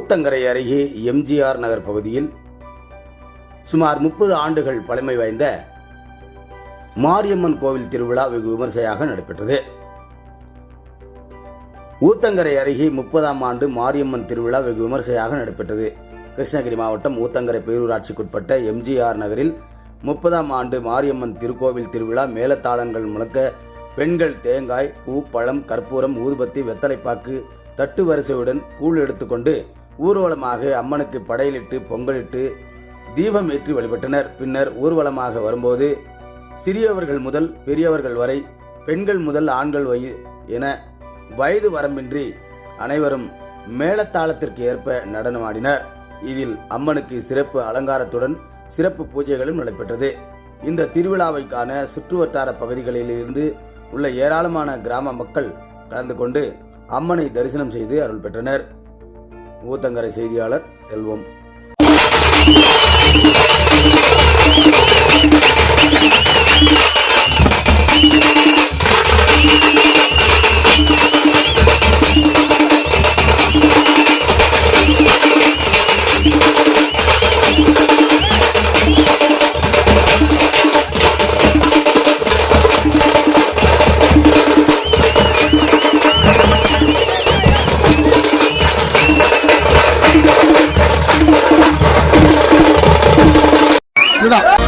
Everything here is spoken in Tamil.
ஊத்தங்கரை அருகே எம்ஜிஆர் நகர் பகுதியில் சுமார் 30 ஆண்டுகள் பழமை வாய்ந்த மாரியம்மன் கோவில் திருவிழா வெகு விமர்சையாக நடைபெற்றது. ஊத்தங்கரை அருகே 30ஆம் ஆண்டு மாரியம்மன் திருவிழா வெகு விமர்சையாக நடைபெற்றது. கிருஷ்ணகிரி மாவட்டம் ஊத்தங்கரை பேரூராட்சிக்குட்பட்ட எம்ஜிஆர் நகரில் 30ஆம் ஆண்டு மாரியம்மன் திருக்கோவில் திருவிழா மேலத்தாளங்கள் முழக்க பெண்கள் தேங்காய், பூ, பழம், கற்பூரம், ஊதுபத்தி, வெத்தலைப்பாக்கு, தட்டு வரிசையுடன் கூழ் எடுத்துக்கொண்டு ஊர்வலமாக அம்மனுக்கு படையலிட்டு பொங்கலிட்டு தீபம் ஏற்றி வழிபட்டனர். பின்னர் ஊர்வலமாக வரும்போது சிறியவர்கள் முதல் பெரியவர்கள் வரை, பெண்கள் முதல் ஆண்கள் என வயது வரம்பின்றி அனைவரும் மேளத்தாளத்திற்கு ஏற்ப நடனமாடினர். இதில் அம்மனுக்கு சிறப்பு அலங்காரத்துடன் சிறப்பு பூஜைகளும் நடைபெற்றது. இந்த திருவிழாவை காண சுற்றுவட்டார பகுதிகளிலிருந்து உள்ள ஏராளமான கிராம மக்கள் கலந்து கொண்டு அம்மனை தரிசனம் செய்து அருள் பெற்றனர். ஊத்தங்கரை செய்தியாளர் செல்வம். இதுதான்